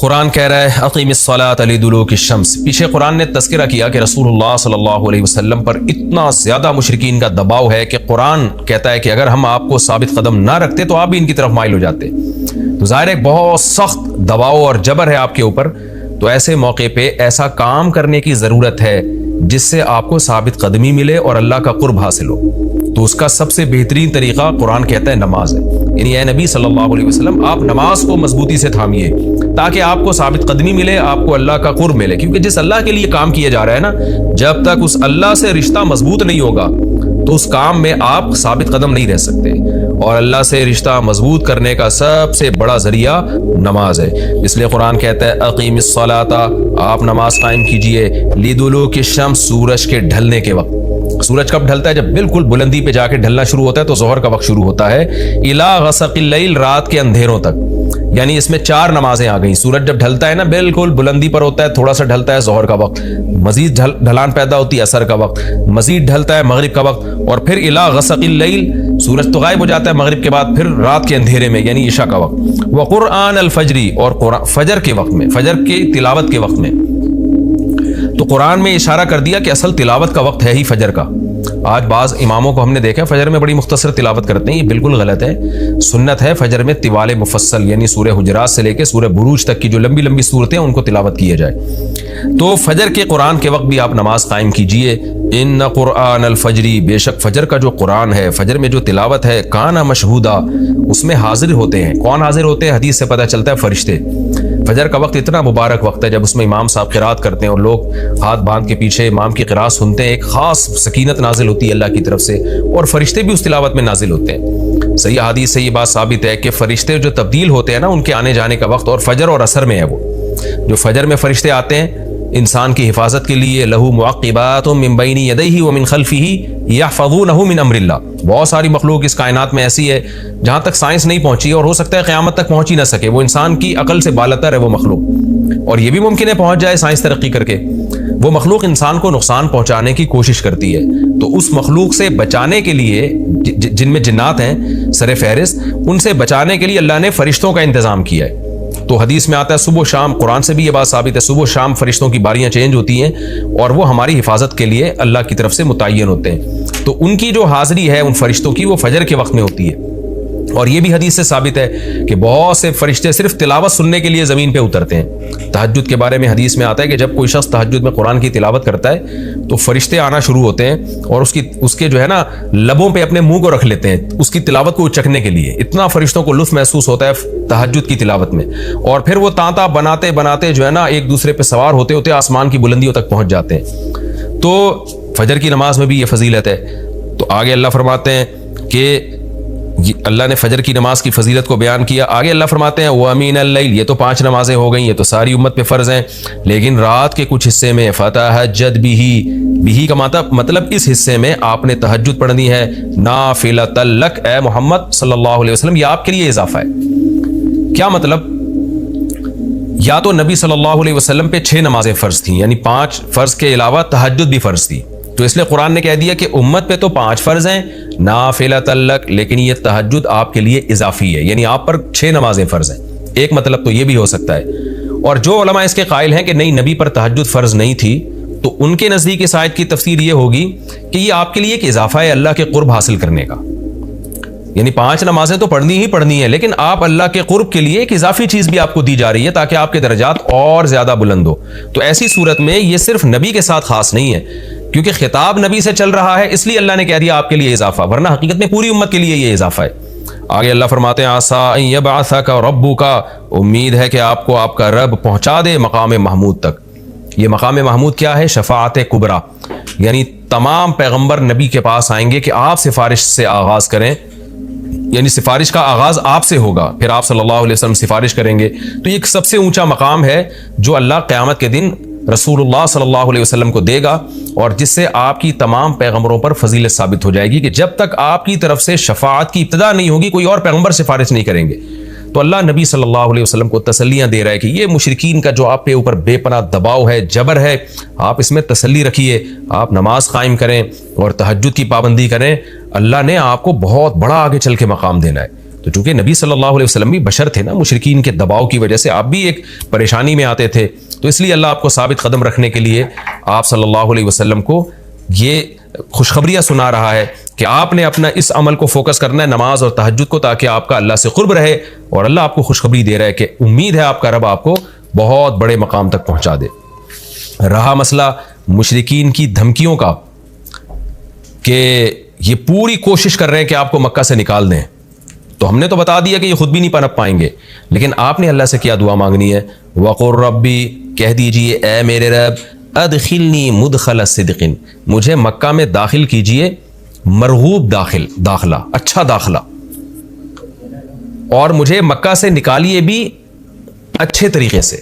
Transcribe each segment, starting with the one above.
قرآن کہہ رہا ہے اقیم الصلاۃ لدلوک الشمس. پیچھے قرآن نے تذکرہ کیا کہ رسول اللہ صلی اللہ علیہ وسلم پر اتنا زیادہ مشرکین کا دباؤ ہے کہ قرآن کہتا ہے کہ اگر ہم آپ کو ثابت قدم نہ رکھتے تو آپ بھی ان کی طرف مائل ہو جاتے. تو ظاہر ہے بہت سخت دباؤ اور جبر ہے آپ کے اوپر. تو ایسے موقع پہ ایسا کام کرنے کی ضرورت ہے جس سے آپ کو ثابت قدمی ملے اور اللہ کا قرب حاصل ہو. تو اس کا سب سے بہترین طریقہ قرآن کہتا ہے نماز ہے. یعنی اے نبی صلی اللہ علیہ وسلم آپ نماز کو مضبوطی سے تھامیے تاکہ آپ کو ثابت قدمی ملے, آپ کو اللہ کا قرب ملے. کیونکہ جس اللہ کے لیے کام کیا جا رہا ہے نا, جب تک اس اللہ سے رشتہ مضبوط نہیں ہوگا تو اس کام میں آپ ثابت قدم نہیں رہ سکتے. اور اللہ سے رشتہ مضبوط کرنے کا سب سے بڑا ذریعہ نماز ہے. اس لیے قرآن کہتا ہے اقیم الصلاۃ, آپ نماز قائم کیجئے لدلوک الشمس, سورج کے ڈھلنے کے وقت. سورج کب ڈھلتا ہے؟ جب بالکل بلندی پہ جا کے ڈھلنا شروع ہوتا ہے تو ظہر کا وقت شروع ہوتا ہے. الی غسق اللیل, رات کے اندھیروں تک. یعنی اس میں 4 نمازیں آ گئیں. سورج جب ڈھلتا ہے نا بالکل بلندی پر ہوتا ہے, تھوڑا سا ڈھلتا ہے ظہر کا وقت, مزید ڈھلان پیدا ہوتی ہے عصر کا وقت, مزید ڈھلتا ہے مغرب کا وقت, اور پھر الی غسق اللیل, سورج تو غائب ہو جاتا ہے مغرب کے بعد, پھر رات کے اندھیرے میں یعنی عشاء کا وقت. وقرآن الفجر, اور فجر کے وقت میں, فجر کی تلاوت کے وقت میں. تو قرآن میں اشارہ کر دیا کہ اصل تلاوت کا وقت ہے ہی فجر کا. آج بعض اماموں کو ہم نے دیکھا فجر میں بڑی مختصر تلاوت کرتے ہیں, یہ بالکل غلط ہے. سنت ہے فجر میں طوال مفصل, یعنی سورہ حجرات سے لے کے سورہ بروج تک کی جو لمبی لمبی صورتیں ان کو تلاوت کیا جائے. تو فجر کے قرآن کے وقت بھی آپ نماز قائم کیجئے. ان قرآن الفجر, بے شک فجر کا جو قرآن ہے, فجر میں جو تلاوت ہے, کان مشہودا, اس میں حاضر ہوتے ہیں. کون حاضر ہوتے ہیں؟ حدیث سے پتہ چلتا ہے فرشتے. فجر کا وقت اتنا مبارک وقت ہے جب اس میں امام صاحب قرات کرتے ہیں اور لوگ ہاتھ باندھ کے پیچھے امام کی قرات سنتے ہیں. ایک خاص سکینت نازل ہوتی ہے اللہ کی طرف سے, اور فرشتے بھی اس تلاوت میں نازل ہوتے ہیں. صحیح حدیث سے یہ بات ثابت ہے کہ فرشتے جو تبدیل ہوتے ہیں نا, ان کے آنے جانے کا وقت اور فجر اور عصر میں ہے. وہ جو فجر میں فرشتے آتے ہیں انسان کی حفاظت کے لیے, لہو معقبات من بین یدیہ ومن خلفہ یحفظونہ من امر اللہ. بہت ساری مخلوق اس کائنات میں ایسی ہے جہاں تک سائنس نہیں پہنچی اور ہو سکتا ہے قیامت تک پہنچ ہی نہ سکے. وہ انسان کی عقل سے بالاتر ہے وہ مخلوق, اور یہ بھی ممکن ہے پہنچ جائے سائنس ترقی کر کے. وہ مخلوق انسان کو نقصان پہنچانے کی کوشش کرتی ہے. تو اس مخلوق سے بچانے کے لیے, جن میں جنات ہیں سر فہرست, ان سے بچانے کے لیے اللہ نے فرشتوں کا انتظام کیا ہے. تو حدیث میں آتا ہے صبح و شام, قرآن سے بھی یہ بات ثابت ہے, صبح و شام فرشتوں کی باریاں چینج ہوتی ہیں اور وہ ہماری حفاظت کے لیے اللہ کی طرف سے متعین ہوتے ہیں. تو ان کی جو حاضری ہے ان فرشتوں کی, وہ فجر کے وقت میں ہوتی ہے. اور یہ بھی حدیث سے ثابت ہے کہ بہت سے فرشتے صرف تلاوت سننے کے لیے زمین پہ اترتے ہیں. تہجد کے بارے میں حدیث میں آتا ہے کہ جب کوئی شخص تہجد میں قرآن کی تلاوت کرتا ہے تو فرشتے آنا شروع ہوتے ہیں اور اس کے جو ہے نا لبوں پہ اپنے منہ کو رکھ لیتے ہیں اس کی تلاوت کو چکھنے کے لیے. اتنا فرشتوں کو لطف محسوس ہوتا ہے تہجد کی تلاوت میں. اور پھر وہ تانتا بناتے بناتے جو ہے نا ایک دوسرے پہ سوار ہوتے ہوتے آسمان کی بلندیوں تک پہنچ جاتے ہیں. تو فجر کی نماز میں بھی یہ فضیلت ہے. تو آگے اللہ فرماتے ہیں کہ اللہ نے فجر کی نماز کی فضیلت کو بیان کیا. آگے اللہ فرماتے ہیں وَمِنَ اللَّيْلِ, یہ تو 5 نمازیں ہو گئیں, یہ تو ساری امت پہ فرض ہیں, لیکن رات کے کچھ حصے میں فَتَہَجَّدْ بِهِ کا مطلب اس حصے میں آپ نے تہجد پڑھنی ہے. نَافِلَةً لَكَ, اے محمد صلی اللہ علیہ وسلم یہ آپ کے لیے اضافہ ہے. کیا مطلب؟ یا تو نبی صلی اللہ علیہ وسلم پہ 6 نمازیں فرض تھیں, یعنی 5 فرض کے علاوہ تہجد بھی فرض تھی. تو اس لیے قرآن نے کہہ دیا کہ امت پہ تو 5 فرض ہیں نافلۃ لک, لیکن یہ تہجد آپ کے لیے اضافی ہے, یعنی آپ پر 6 نمازیں فرض ہیں. ایک مطلب تو یہ بھی ہو سکتا ہے. اور جو علماء اس کے قائل ہیں کہ نہیں نبی پر تہجد فرض نہیں تھی, تو ان کے نزدیک اس آیت کی تفسیر یہ ہوگی کہ یہ آپ کے لیے ایک اضافہ ہے اللہ کے قرب حاصل کرنے کا. یعنی 5 نمازیں تو پڑھنی ہی پڑھنی ہے, لیکن آپ اللہ کے قرب کے لیے ایک اضافی چیز بھی آپ کو دی جا رہی ہے تاکہ آپ کے درجات اور زیادہ بلند ہو. تو ایسی صورت میں یہ صرف نبی کے ساتھ خاص نہیں ہے, کیونکہ خطاب نبی سے چل رہا ہے, اس لیے اللہ نے کہہ دیا آپ کے لیے اضافہ, ورنہ حقیقت میں پوری امت کے لیے یہ اضافہ ہے. آگے اللہ فرماتے ہیں عسیٰ ان یبعثک ربک, امید ہے کہ آپ کو آپ کا رب پہنچا دے مقام محمود تک. یہ مقام محمود کیا ہے؟ شفاعت کبریٰ, یعنی تمام پیغمبر نبی کے پاس آئیں گے کہ آپ سفارش سے آغاز کریں, یعنی سفارش کا آغاز آپ سے ہوگا, پھر آپ صلی اللہ علیہ وسلم سفارش کریں گے. تو یہ ایک سب سے اونچا مقام ہے جو اللہ قیامت کے دن رسول اللہ صلی اللہ علیہ وسلم کو دے گا, اور جس سے آپ کی تمام پیغمبروں پر فضیلت ثابت ہو جائے گی کہ جب تک آپ کی طرف سے شفاعت کی ابتدا نہیں ہوگی کوئی اور پیغمبر سفارش نہیں کریں گے. تو اللہ نبی صلی اللہ علیہ وسلم کو تسلیاں دے رہا ہے کہ یہ مشرکین کا جو آپ کے اوپر بے پناہ دباؤ ہے, جبر ہے, آپ اس میں تسلی رکھیے, آپ نماز قائم کریں اور تہجد کی پابندی کریں. اللہ نے آپ کو بہت بڑا آگے چل کے مقام دینا ہے. تو چونکہ نبی صلی اللہ علیہ وسلم بھی بشر تھے نا، مشرکین کے دباؤ کی وجہ سے آپ بھی ایک پریشانی میں آتے تھے، تو اس لیے اللہ آپ کو ثابت قدم رکھنے کے لیے آپ صلی اللہ علیہ وسلم کو یہ خوشخبریاں سنا رہا ہے کہ آپ نے اپنا اس عمل کو فوکس کرنا ہے، نماز اور تہجد کو، تاکہ آپ کا اللہ سے قرب رہے، اور اللہ آپ کو خوشخبری دے رہا ہے کہ امید ہے آپ کا رب آپ کو بہت بڑے مقام تک پہنچا دے۔ رہا مسئلہ مشرکین کی دھمکیوں کا کہ یہ پوری کوشش کر رہے ہیں کہ آپ کو مکہ سے نکال دیں، تو ہم نے تو بتا دیا کہ یہ خود بھی نہیں پنپ پائیں گے، لیکن آپ نے اللہ سے کیا دعا مانگنی ہے؟ وَقُلْ رَبِّ، کہہ دیجئے اے میرے رب، ادخلنی مدخل صدق، مجھے مکہ میں داخل کیجئے مرغوب داخلہ، اچھا داخلہ، اور مجھے مکہ سے نکالیے بھی اچھے طریقے سے،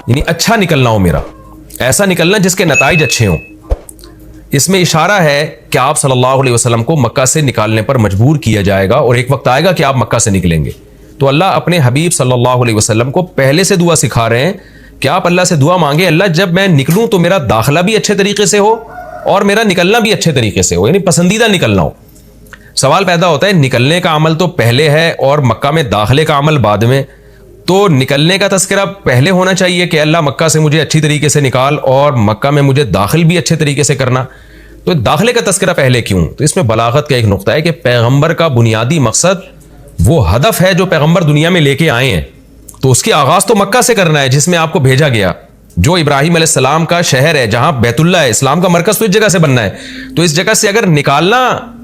یعنی اچھا نکلنا ہو میرا، ایسا نکلنا جس کے نتائج اچھے ہوں۔ اس میں اشارہ ہے کہ آپ صلی اللہ علیہ وسلم کو مکہ سے نکالنے پر مجبور کیا جائے گا، اور ایک وقت آئے گا کہ آپ مکہ سے نکلیں گے۔ تو اللہ اپنے حبیب صلی اللہ علیہ وسلم کو پہلے سے دعا سکھا رہے ہیں کہ آپ اللہ سے دعا مانگے، اللہ جب میں نکلوں تو میرا داخلہ بھی اچھے طریقے سے ہو اور میرا نکلنا بھی اچھے طریقے سے ہو، یعنی پسندیدہ نکلنا ہو۔ سوال پیدا ہوتا ہے نکلنے کا عمل تو پہلے ہے اور مکہ میں داخلے کا عمل بعد میں، تو نکلنے کا تذکرہ پہلے ہونا چاہیے کہ اللہ مکہ سے مجھے اچھی طریقے سے نکال، اور مکہ میں مجھے داخل بھی اچھے طریقے سے کرنا، تو داخلے کا تذکرہ پہلے کیوں؟ تو اس میں بلاغت کا ایک نقطہ ہے کہ پیغمبر کا بنیادی مقصد وہ ہدف ہے جو پیغمبر دنیا میں لے کے آئے ہیں، تو اس کی آغاز تو مکہ سے کرنا ہے جس میں آپ کو بھیجا گیا، جو ابراہیم علیہ السلام کا شہر ہے، جہاں بیت اللہ ہے، اسلام کا مرکز تو اس جگہ سے بننا ہے، تو اس جگہ سے اگر نکالنا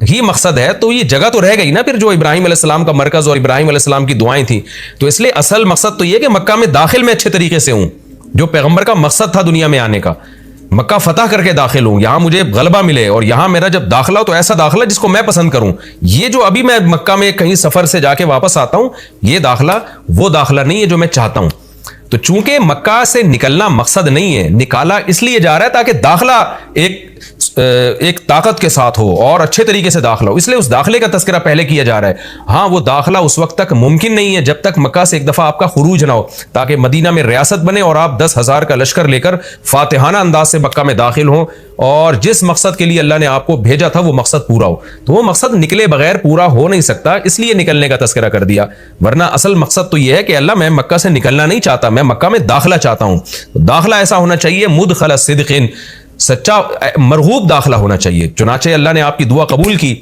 ہی مقصد ہے تو یہ جگہ تو رہ گئی نا پھر جو ابراہیم علیہ السلام کا مرکز اور ابراہیم علیہ السلام کی دعائیں تھیں، تو اس لیے اصل مقصد تو یہ کہ مکہ میں داخل میں اچھے طریقے سے ہوں، جو پیغمبر کا مقصد تھا دنیا میں آنے کا، مکہ فتح کر کے داخل ہوں، یہاں مجھے غلبہ ملے، اور یہاں میرا جب داخلہ ہو تو ایسا داخلہ جس کو میں پسند کروں۔ یہ جو ابھی میں مکہ میں کہیں سفر سے جا کے واپس آتا ہوں، یہ داخلہ وہ داخلہ نہیں ہے جو میں چاہتا ہوں۔ تو چونکہ مکہ سے نکلنا مقصد نہیں ہے، نکالا اس لیے جا رہا ہے تاکہ داخلہ ایک طاقت کے ساتھ ہو اور اچھے طریقے سے داخلہ ہو، اس لیے اس داخلے کا تذکرہ پہلے کیا جا رہا ہے۔ ہاں وہ داخلہ اس وقت تک ممکن نہیں ہے جب تک مکہ سے ایک دفعہ آپ کا خروج نہ ہو، تاکہ مدینہ میں ریاست بنے اور آپ 10,000 کا لشکر لے کر فاتحانہ انداز سے مکہ میں داخل ہوں، اور جس مقصد کے لیے اللہ نے آپ کو بھیجا تھا وہ مقصد پورا ہو۔ تو وہ مقصد نکلے بغیر پورا ہو نہیں سکتا، اس لیے نکلنے کا تذکرہ کر دیا، ورنہ اصل مقصد تو یہ ہے کہ اللہ میں مکہ سے نکلنا نہیں چاہتا، میں مکہ میں داخلہ چاہتا ہوں۔ داخلہ ایسا ہونا چاہیے مدخل صدق، سچا مرغوب داخلہ ہونا چاہیے۔ چنانچہ اللہ نے آپ کی دعا قبول کی،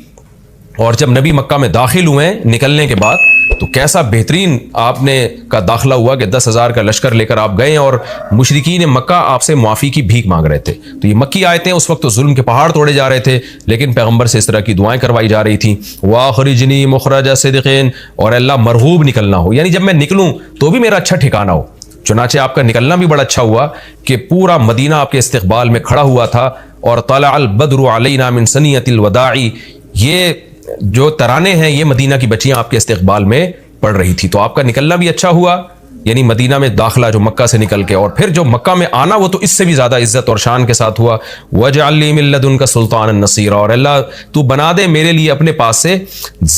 اور جب نبی مکہ میں داخل ہوئے نکلنے کے بعد تو کیسا بہترین آپ نے کا داخلہ ہوا کہ 10,000 کا لشکر لے کر آپ گئے، اور مشرکین مکہ آپ سے معافی کی بھیک مانگ رہے تھے۔ تو یہ مکی آیتیں اس وقت تو ظلم کے پہاڑ توڑے جا رہے تھے، لیکن پیغمبر سے اس طرح کی دعائیں کروائی جا رہی تھیں، وَأَخْرِجْنِي مُخْرَجَ صِدْقٍ، اور اللہ مرغوب نکلنا ہو، یعنی جب میں نکلوں تو بھی میرا اچھا ٹھکانہ ہو۔ چنانچہ آپ کا نکلنا بھی بڑا اچھا ہوا کہ پورا مدینہ آپ کے استقبال میں کھڑا ہوا تھا، اور طلع البدر علینا من ثنیۃ الوداع، یہ جو ترانے ہیں یہ مدینہ کی بچیاں آپ کے استقبال میں پڑھ رہی تھی۔ تو آپ کا نکلنا بھی اچھا ہوا، یعنی مدینہ میں داخلہ جو مکہ سے نکل کے، اور پھر جو مکہ میں آنا وہ تو اس سے بھی زیادہ عزت اور شان کے ساتھ ہوا۔ وَاجْعَلْ لِي مِن لَّدُنْكَ سُلْطَانًا نَصِيرًا، اور اللہ تو بنا دے میرے لیے اپنے پاس سے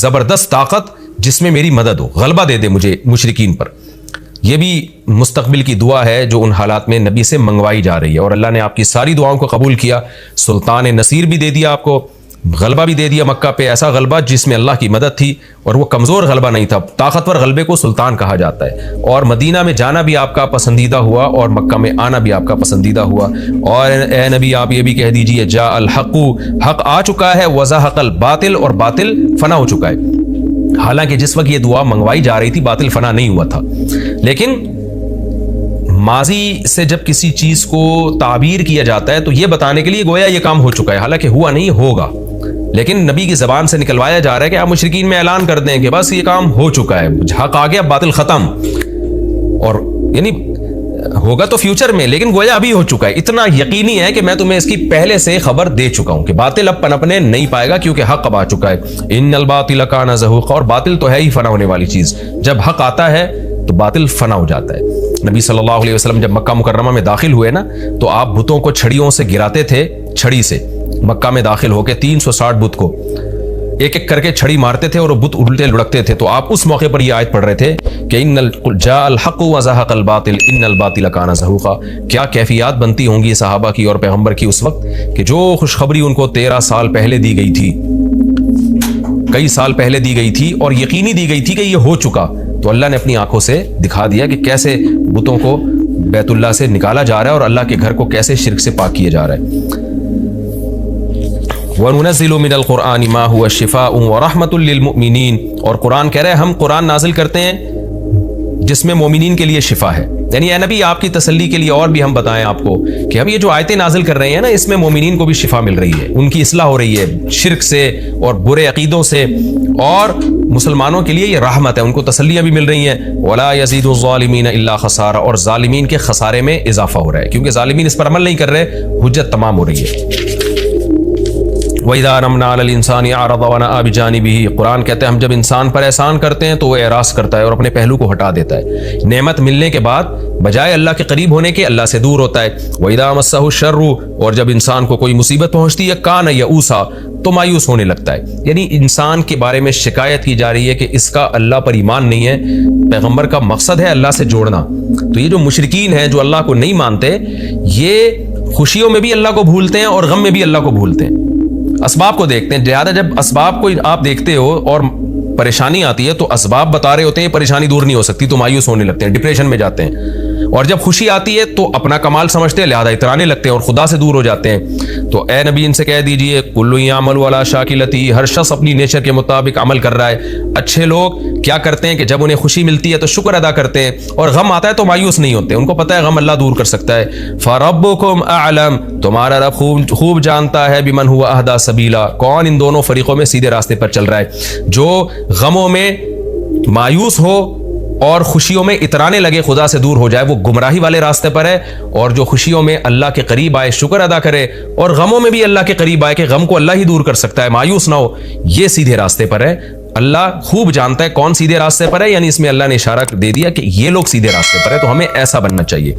زبردست طاقت جس میں میری مدد ہو، غلبہ دے دے مجھے مشرکین پر۔ یہ بھی مستقبل کی دعا ہے جو ان حالات میں نبی سے منگوائی جا رہی ہے، اور اللہ نے آپ کی ساری دعاؤں کو قبول کیا، سلطان نصیر بھی دے دیا آپ کو، غلبہ بھی دے دیا مکہ پہ، ایسا غلبہ جس میں اللہ کی مدد تھی، اور وہ کمزور غلبہ نہیں تھا، طاقتور غلبے کو سلطان کہا جاتا ہے۔ اور مدینہ میں جانا بھی آپ کا پسندیدہ ہوا، اور مکہ میں آنا بھی آپ کا پسندیدہ ہوا۔ اور اے نبی آپ یہ بھی کہہ دیجئے جاء الحق، حق آ چکا ہے، وزہق الباطل، اور باطل فنا ہو چکا ہے۔ حالانکہ جس وقت یہ دعا منگوائی جا رہی تھی باطل فنا نہیں ہوا تھا، لیکن ماضی سے جب کسی چیز کو تعبیر کیا جاتا ہے تو یہ بتانے کے لیے گویا یہ کام ہو چکا ہے، حالانکہ ہوا نہیں، ہوگا، لیکن نبی کی زبان سے نکلوایا جا رہا ہے کہ آپ مشرکین میں اعلان کر دیں کہ بس یہ کام ہو چکا ہے، حق آ گیا، باطل ختم، اور یعنی ہوگا تو فیوچر میں، لیکن گویا ابھی ہو چکا ہے۔ اتنا یقینی ہے کہ میں تمہیں اس کی پہلے سے خبر دے چکا ہوں کہ باطل اب پنپنے نہیں پائے گا، کیونکہ حق اب آ چکا ہے۔ ان الباطل کان زہوقا، اور باطل تو ہے ہی فنا ہونے والی چیز، جب حق آتا ہے تو باطل فنا ہو جاتا ہے۔ نبی صلی اللہ علیہ وسلم جب مکہ مکرمہ میں داخل ہوئے نا، تو آپ بتوں کو چھڑیوں سے گراتے تھے، چھڑی سے مکہ میں داخل ہو کے 360 بت کو ایک ایک کر کے چھڑی مارتے تھے، اور وہ بت الٹے لڑکتے تھے۔ تو آپ اس موقع پر یہ آیت پڑھ رہے تھے کہ جاء الحق وزہق الباطل ان الباطل کان زہوقا۔ کیا کیفیات بنتی ہوں گی صحابہ کی اور پیغمبر کی اس وقت کہ جو خوشخبری ان کو 13 سال پہلے دی گئی تھی کئی سال پہلے دی گئی تھی اور یقینی دی گئی تھی کہ یہ ہو چکا، تو اللہ نے اپنی آنکھوں سے دکھا دیا کہ کیسے بتوں کو بیت اللہ سے نکالا جا رہا ہے اور اللہ کے گھر کو کیسے شرک سے پاک کیا جا رہا ہے۔ وَنُنَزِّلُ مِنَ الْقُرْآنِ مَا هُوَ شِفَاءٌ وَرَحْمَةٌ لِّلْمُؤْمِنِينَ، اور قرآن کہہ رہا ہے ہم قرآن نازل کرتے ہیں جس میں مومنین کے لیے شفا ہے، یعنی اے نبی آپ کی تسلی کے لیے اور بھی ہم بتائیں آپ کو کہ ہم یہ جو آیتیں نازل کر رہے ہیں نا، اس میں مومنین کو بھی شفا مل رہی ہے، ان کی اصلاح ہو رہی ہے شرک سے اور برے عقیدوں سے، اور مسلمانوں کے لیے یہ رحمت ہے، ان کو تسلیاں بھی مل رہی ہیں۔ وَلَا يَزِيدُ الظَّالِمِينَ إِلَّا خَسَارًا، اور ظالمین کے خسارے میں اضافہ ہو رہا ہے، کیونکہ ظالمین اس پر عمل نہیں کر رہے، حجت تمام ہو رہی ہے۔ وَإِذَا أَنْعَمْنَا عَلَى الْإِنسَانِ أَعْرَضَ وَنَأَىٰ بِجَانِبِهِ، قرآن کہتے ہیں ہم جب انسان پر احسان کرتے ہیں تو وہ اعراض کرتا ہے اور اپنے پہلو کو ہٹا دیتا ہے، نعمت ملنے کے بعد بجائے اللہ کے قریب ہونے کے اللہ سے دور ہوتا ہے۔ وَإِذَا مَسَّهُ الشَّرُّ، اور جب انسان کو کوئی مصیبت پہنچتی ہے کَانَ يَئُوسًا، تو مایوس ہونے لگتا ہے، یعنی انسان کے بارے میں شکایت کی جا رہی ہے کہ اس کا اللہ پر ایمان نہیں ہے۔ پیغمبر کا مقصد ہے اللہ سے جوڑنا، تو یہ جو مشرکین ہیں جو اللہ کو نہیں مانتے، یہ خوشیوں میں بھی اللہ کو بھولتے ہیں اور غم میں بھی اللہ کو بھولتے ہیں، اسباب کو دیکھتے ہیں۔ لہٰذا جب اسباب کو آپ دیکھتے ہو اور پریشانی آتی ہے تو اسباب بتا رہے ہوتے ہیں پریشانی دور نہیں ہو سکتی، تو مایوس ہونے لگتے ہیں، ڈپریشن میں جاتے ہیں، اور جب خوشی آتی ہے تو اپنا کمال سمجھتے ہیں لہذا اترانے لگتے ہیں اور خدا سے دور ہو جاتے ہیں۔ تو اے نبی ان سے کہہ دیجئے کل یعمل علی شاکلتہ، ہر شخص اپنی نیچر کے مطابق عمل کر رہا ہے۔ اچھے لوگ کیا کرتے ہیں کہ جب انہیں خوشی ملتی ہے تو شکر ادا کرتے ہیں، اور غم آتا ہے تو مایوس نہیں ہوتے، ان کو پتہ ہے غم اللہ دور کر سکتا ہے۔ فربکم اعلم، تمہارا رب خوب جانتا ہے بمن هو اہدی سبیلا، کون ان دونوں فریقوں میں سیدھے راستے پر چل رہا ہے، جو غموں میں مایوس ہو اور خوشیوں میں اترانے لگے خدا سے دور ہو جائے، وہ گمراہی والے راستے پر ہے، اور جو خوشیوں میں اللہ کے قریب آئے شکر ادا کرے اور غموں میں بھی اللہ کے قریب آئے کہ غم کو اللہ ہی دور کر سکتا ہے، مایوس نہ ہو، یہ سیدھے راستے پر ہے۔ اللہ خوب جانتا ہے کون سیدھے راستے پر ہے، یعنی اس میں اللہ نے اشارہ دے دیا کہ یہ لوگ سیدھے راستے پر ہے، تو ہمیں ایسا بننا چاہیے۔